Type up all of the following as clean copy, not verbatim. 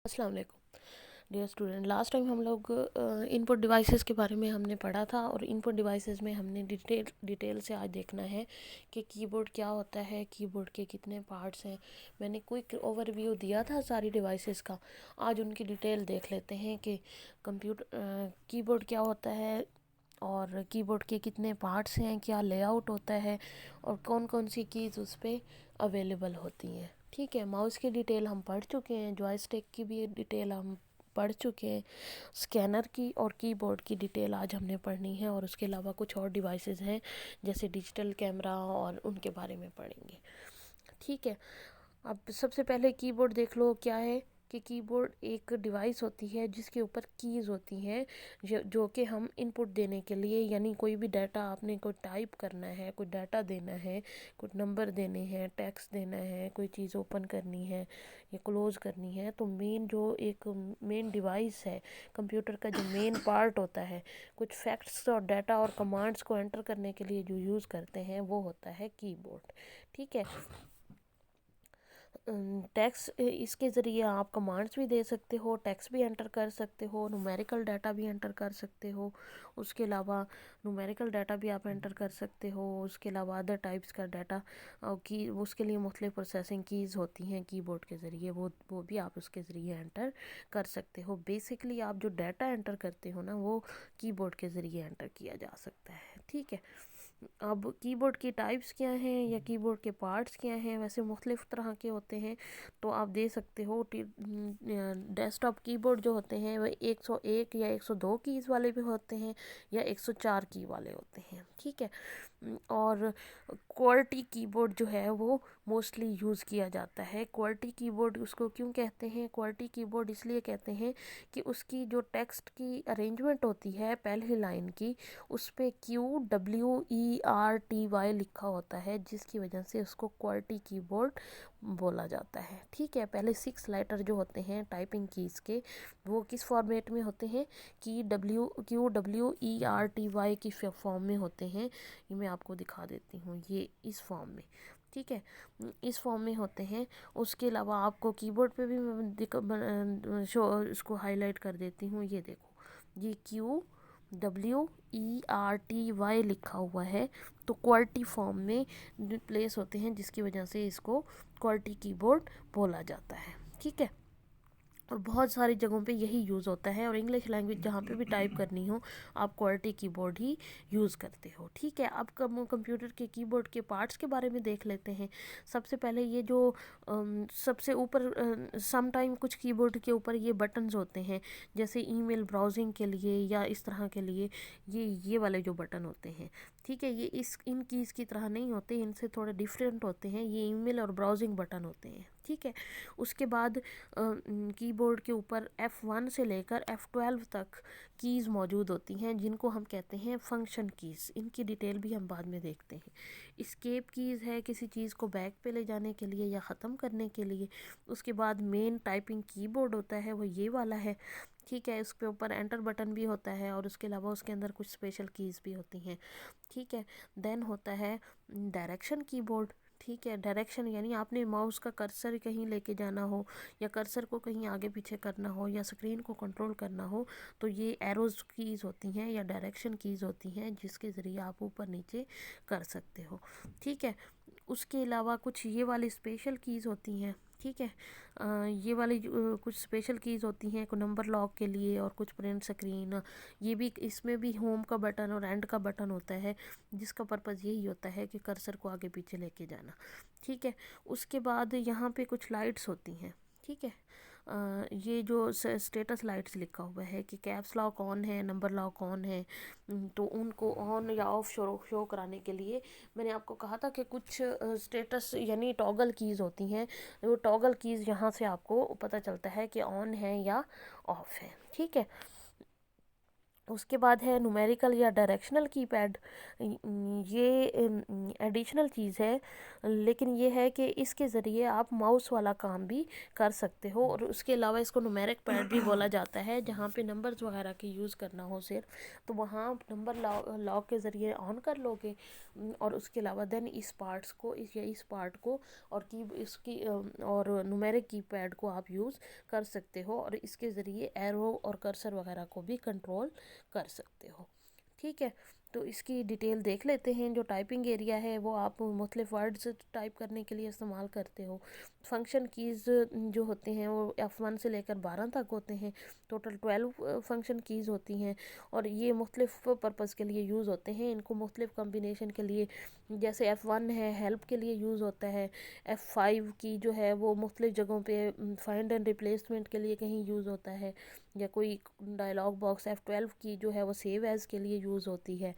السلام علیکم dear student. Last time ہم لوگ ان پٹ ڈیوائسز کے بارے میں ہم نے پڑھا تھا، اور ان پٹ ڈیوائسز میں ہم نے ڈیٹیل سے آج دیکھنا ہے کہ کی بورڈ کیا ہوتا ہے، کی بورڈ کے کتنے پارٹس ہیں. میں نے کوئک اوور ویو دیا تھا ساری ڈیوائسز کا. آج ان کی ڈیٹیل دیکھ لیتے ہیں کہ کی بورڈ کیا ہوتا ہے، اور کی بورڈ کے کتنے پارٹس ہیں، کیا لے آؤٹ ہوتا ہے، اور کون کون سی کیز اس پہ اویلیبل ہوتی ہیں. ٹھیک ہے، ماؤس کی ڈیٹیل ہم پڑھ چکے ہیں، جوائے اسٹک کی بھی ڈیٹیل ہم پڑھ چکے ہیں، اسکینر کی اور کی بورڈ کی ڈیٹیل آج ہم نے پڑھنی ہے، اور اس کے علاوہ کچھ اور ڈیوائسز ہیں جیسے ڈیجیٹل کیمرہ، اور ان کے بارے میں پڑھیں گے. ٹھیک ہے، اب سب سے پہلے کی بورڈ دیکھ لو کیا ہے. کہ کی بورڈ ایک ڈیوائس ہوتی ہے جس کے اوپر کیز ہوتی ہیں، جو کہ ہم ان پٹ دینے کے لیے، یعنی کوئی بھی ڈیٹا آپ نے کوئی ٹائپ کرنا ہے، کوئی ڈیٹا دینا ہے، کچھ نمبر دینے ہیں، ٹیکسٹ دینا ہے، کوئی چیز اوپن کرنی ہے یا کلوز کرنی ہے، تو ایک مین ڈیوائس ہے کمپیوٹر کا، جو مین پارٹ ہوتا ہے کچھ فیکٹس اور ڈیٹا اور کمانڈس کو انٹر کرنے کے لیے جو یوز کرتے ہیں، وہ ہوتا ہے کی بورڈ. ٹھیک ہے، ٹیکسٹ اس کے ذریعے آپ کمانڈس بھی دے سکتے ہو، ٹیکسٹ بھی انٹر کر سکتے ہو، نومیریکل ڈیٹا بھی انٹر کر سکتے ہو. اس کے علاوہ نومیریکل ڈیٹا بھی آپ انٹر کر سکتے ہو. اس کے علاوہ ادر ٹائپس کا ڈیٹا کی اس کے لیے مختلف پروسیسنگ کیز ہوتی ہیں کی بورڈ کے ذریعے، وہ بھی آپ اس کے ذریعے انٹر کر سکتے ہو. بیسکلی آپ جو ڈیٹا انٹر کرتے ہو نا، وہ کی بورڈ کے ذریعے انٹر کیا جا سکتا ہے. ٹھیک ہے، اب کی بورڈ کی ٹائپس کیا ہیں یا کی بورڈ کے پارٹس کیا ہیں؟ ویسے مختلف طرح کے ہوتے ہیں، تو آپ دے سکتے ہو. ڈیسک ٹاپ کی بورڈ جو ہوتے ہیں وہ 101 یا 102 کیز والے بھی ہوتے ہیں، یا 104 کی والے ہوتے ہیں. ٹھیک ہے، اور کوالٹی کی بورڈ جو ہے وہ موسٹلی یوز کیا جاتا ہے. کوالٹی کی بورڈ اس کو کیوں کہتے ہیں؟ کوالٹی کی بورڈ اس لیے کہتے ہیں کہ اس کی جو ٹیکسٹ کی ارینجمنٹ ہوتی ہے پہلی لائن کی، اس پہ QWERTY لکھا ہوتا ہے، جس کی وجہ سے اس کو کوالٹی کی بورڈ بولا جاتا ہے. ٹھیک ہے، پہلے 6 لیٹر جو ہوتے ہیں ٹائپنگ کیز کے، وہ کس فارمیٹ میں ہوتے ہیں؟ QWERTY کی فارم میں ہوتے ہیں. یہ میں آپ کو دکھا دیتی ہوں، یہ اس فارم میں. ٹھیک ہے، اس فارم میں ہوتے ہیں. اس کے علاوہ آپ کو کی بورڈ پہ بھی اس کو ہائی لائٹ کر دیتی ہوں. یہ دیکھو، یہ QWERTY لکھا ہوا ہے، تو کوالٹی فارم میں پلیس ہوتے ہیں، جس کی وجہ سے اس کو کوالٹی کی بورڈ بولا جاتا ہے. ٹھیک ہے، اور بہت ساری جگہوں پہ یہی یوز ہوتا ہے، اور انگلش لینگویج جہاں پہ بھی ٹائپ کرنی ہو آپ کوالٹی کی بورڈ ہی یوز کرتے ہو. ٹھیک ہے، اب کمپیوٹر کے کی بورڈ کے پارٹس کے بارے میں دیکھ لیتے ہیں. سب سے پہلے یہ جو سب سے اوپر، سم ٹائم کچھ کی بورڈ کے اوپر یہ بٹنز ہوتے ہیں، جیسے ای میل براؤزنگ کے لیے یا اس طرح کے لیے، یہ والے جو بٹن ہوتے ہیں. ٹھیک ہے، یہ ان کیز کی طرح نہیں ہوتے، ان سے تھوڑے ڈیفرنٹ ہوتے ہیں. یہ ای میل اور براؤزنگ بٹن ہوتے ہیں. ٹھیک ہے، اس کے بعد کی بورڈ کے اوپر F1 سے لے کر F12 تک کیز موجود ہوتی ہیں، جن کو ہم کہتے ہیں فنکشن کیز. ان کی ڈیٹیل بھی ہم بعد میں دیکھتے ہیں. اسکیپ کیز ہے کسی چیز کو بیک پہ لے جانے کے لیے یا ختم کرنے کے لیے. اس کے بعد مین ٹائپنگ کی بورڈ ہوتا ہے، وہ یہ والا ہے. ٹھیک ہے، اس کے اوپر انٹر بٹن بھی ہوتا ہے، اور اس کے علاوہ اس کے اندر کچھ اسپیشل کیز بھی ہوتی ہیں. ٹھیک ہے، دین ہوتا ہے ڈائریکشن کی بورڈ. ٹھیک ہے، ڈائریکشن یعنی آپ نے ماؤس کا کرسر کہیں لے کے جانا ہو، یا کرسر کو کہیں آگے پیچھے کرنا ہو، یا اسکرین کو کنٹرول کرنا ہو، تو یہ ایروز کیز ہوتی ہیں یا ڈائریکشن کیز ہوتی ہیں، جس کے ذریعے آپ اوپر نیچے کر سکتے ہو. ٹھیک ہے، اس کے علاوہ کچھ یہ والی اسپیشل کیز ہوتی ہیں. ٹھیک ہے، یہ والی کچھ اسپیشل کیز ہوتی ہیں، کوئی نمبر لاک کے لیے، اور کچھ پرنٹ سکرین. یہ بھی، اس میں بھی ہوم کا بٹن اور اینڈ کا بٹن ہوتا ہے، جس کا پرپز یہی ہوتا ہے کہ کرسر کو آگے پیچھے لے کے جانا. ٹھیک ہے، اس کے بعد یہاں پہ کچھ لائٹس ہوتی ہیں. ٹھیک ہے، یہ جو اسٹیٹس لائٹس لکھا ہوا ہے کہ کیپس لاک آن ہے، نمبر لاک آن ہے، تو ان کو آن یا آف شو کرانے کے لیے میں نے آپ کو کہا تھا کہ کچھ اسٹیٹس یعنی ٹاگل کیز ہوتی ہیں. وہ ٹاگل کیز یہاں سے آپ کو پتہ چلتا ہے کہ آن ہے یا آف ہے. ٹھیک ہے، اس کے بعد ہے نومیریکل یا ڈائریکشنل کی پیڈ. یہ ایڈیشنل چیز ہے، لیکن یہ ہے کہ اس کے ذریعے آپ ماؤس والا کام بھی کر سکتے ہو، اور اس کے علاوہ اس کو نومیرک پیڈ بھی بولا جاتا ہے. جہاں پہ نمبرز وغیرہ کی یوز کرنا ہو صرف، تو وہاں نمبر لاک کے ذریعے آن کر لو گے، اور اس کے علاوہ دین اس پارٹس کو اس پارٹ کو اور اس کی اور نومیرک کی پیڈ کو آپ یوز کر سکتے ہو، اور اس کے ذریعے ایرو اور کرسر وغیرہ کو بھی کنٹرول کر سکتے ہو. ٹھیک ہے، تو اس کی ڈیٹیل دیکھ لیتے ہیں. جو ٹائپنگ ایریا ہے وہ آپ مختلف ورڈز ٹائپ کرنے کے لیے استعمال کرتے ہو. فنکشن کیز جو ہوتے ہیں وہ F1 سے لے کر 12 تک ہوتے ہیں. ٹوٹل 12 فنکشن کیز ہوتی ہیں، اور یہ مختلف پرپس کے لیے یوز ہوتے ہیں. ان کو مختلف کمبینیشن کے لیے، جیسے F1 ہے ہیلپ کے لیے یوز ہوتا ہے. F5 کی جو ہے وہ مختلف جگہوں پہ فائنڈ اینڈ ریپلیسمنٹ کے لیے کہیں یوز ہوتا ہے، یا کوئی ڈائلاگ باکس. F12 کی جو ہے وہ سیو ایز کے لیے یوز ہوتی ہے.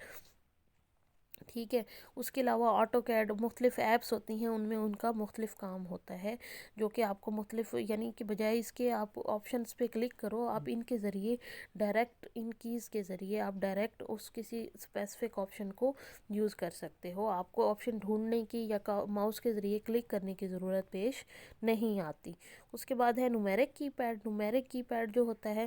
ٹھیک ہے، اس کے علاوہ آٹو کیڈ مختلف ایپس ہوتی ہیں، ان میں ان کا مختلف کام ہوتا ہے، جو کہ آپ کو مختلف، یعنی کہ بجائے اس کے آپ آپشنس پہ کلک کرو، آپ ان کے ذریعے ڈائریکٹ، ان کیز کے ذریعے آپ ڈائریکٹ اس کسی اسپیسیفک آپشن کو یوز کر سکتے ہو. آپ کو آپشن ڈھونڈنے کی یا ماؤس کے ذریعے کلک کرنے کی ضرورت پیش نہیں آتی. اس کے بعد ہے نومیرک کی پیڈ. نومیرک کی پیڈ جو ہوتا ہے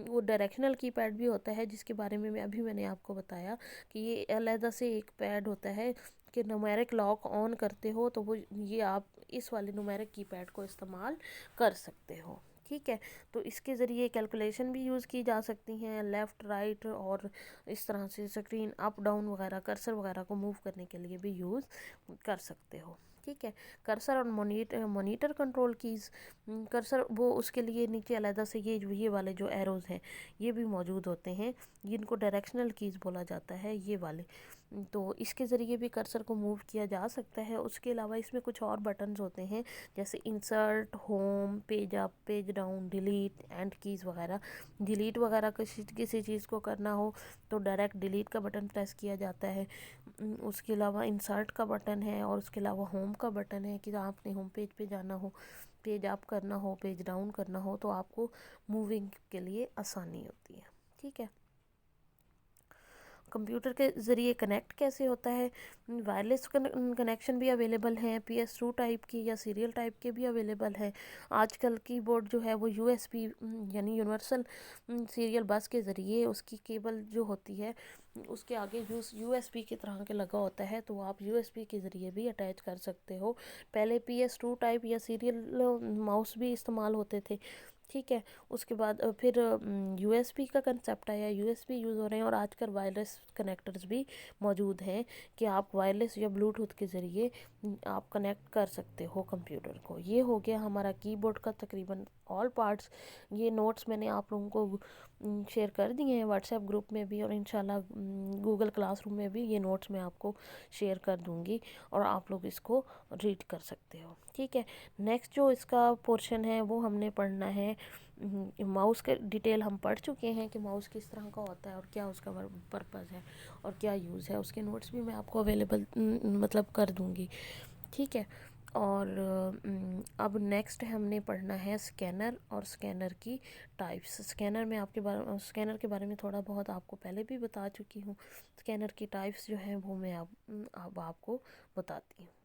وہ ڈائریکشنل کی پیڈ بھی ہوتا ہے، جس کے بارے میں میں نے آپ کو بتایا کہ یہ علیحدہ سے ایک پیڈ ہوتا ہے کہ نومیرک لاک آن کرتے ہو تو وہ یہ آپ اس والے نومیرک کی پیڈ کو استعمال کر سکتے ہو. ٹھیک ہے، تو اس کے ذریعے کیلکولیشن بھی یوز کی جا سکتی ہیں، لیفٹ رائٹ، اور اس طرح سے اسکرین اپ ڈاؤن وغیرہ، کرسر وغیرہ کو موو کرنے کے لیے بھی یوز کر سکتے ہو. ٹھیک ہے، کرسر اور مانیٹر کنٹرول کیز. کرسر وہ اس کے لیے نیچے علیحدہ سے یہ والے جو ایروز ہیں یہ بھی موجود ہوتے ہیں، جن کو ڈائریکشنل کیز بولا جاتا ہے، یہ والے. تو اس کے ذریعے بھی کرسر کو موو کیا جا سکتا ہے. اس کے علاوہ اس میں کچھ اور بٹنز ہوتے ہیں، جیسے insert, home, page up, page down, delete, and keys وغیرہ. ڈیلیٹ وغیرہ کسی چیز کو کرنا ہو تو ڈائریکٹ ڈیلیٹ کا بٹن پریس کیا جاتا ہے. اس کے علاوہ انسرٹ کا بٹن ہے، اور اس کے علاوہ ہوم کا بٹن ہے کہ آپ نے ہوم پیج پہ جانا ہو، پیج اپ کرنا ہو، پیج ڈاؤن کرنا ہو، تو آپ کو موونگ کے لیے آسانی ہوتی ہے. ٹھیک ہے، کمپیوٹر کے ذریعے کنیکٹ کیسے ہوتا ہے. وائرلیس کنیکشن بھی اویلیبل ہیں، PS2 ٹائپ کی یا سیریل ٹائپ کے بھی اویلیبل ہیں. آج کل کی بورڈ جو ہے وہ USB یعنی یونیورسل سیریل بس کے ذریعے اس کی کیبل جو ہوتی ہے اس کے آگے USB کی طرح کے لگا ہوتا ہے، تو آپ USB کے ذریعے بھی اٹیچ کر سکتے ہو. پہلے PS2 ٹائپ یا سیریل ماؤس بھی استعمال ہوتے تھے. ٹھیک ہے، اس کے بعد پھر USB کا کنسیپٹ آیا، USB یوز ہو رہے ہیں، اور آج کل وائرلیس کنیکٹرز بھی موجود ہیں کہ آپ وائرلیس یا بلوٹوتھ کے ذریعے آپ کنیکٹ کر سکتے ہو کمپیوٹر کو. یہ ہو گیا ہمارا کی بورڈ کا تقریباً آل پارٹس. یہ نوٹس میں نے آپ لوگوں کو شیئر کر دیے ہیں واٹس ایپ گروپ میں بھی، اور انشاءاللہ گوگل کلاس روم میں بھی یہ نوٹس میں آپ کو شیئر کر دوں گی، اور آپ لوگ اس کو ریڈ کر سکتے ہو. ٹھیک ہے، نیکسٹ جو اس کا پورشن ہے وہ ہم نے پڑھنا ہے ماؤس کے. ڈیٹیل ہم پڑھ چکے ہیں کہ ماؤس کس طرح کا ہوتا ہے اور کیا اس کا پرپز ہے اور کیا یوز ہے. اس کے نوٹس بھی میں آپ کو اویلیبل مطلب کر دوں گی. ٹھیک ہے، اور اب نیکسٹ ہم نے پڑھنا ہے اسکینر اور اسکینر کی ٹائپس. اسکینر میں اسکینر کے بارے میں تھوڑا بہت آپ کو پہلے بھی بتا چکی ہوں. اسکینر کی ٹائپس جو ہیں وہ میں اب آپ کو بتاتی ہوں.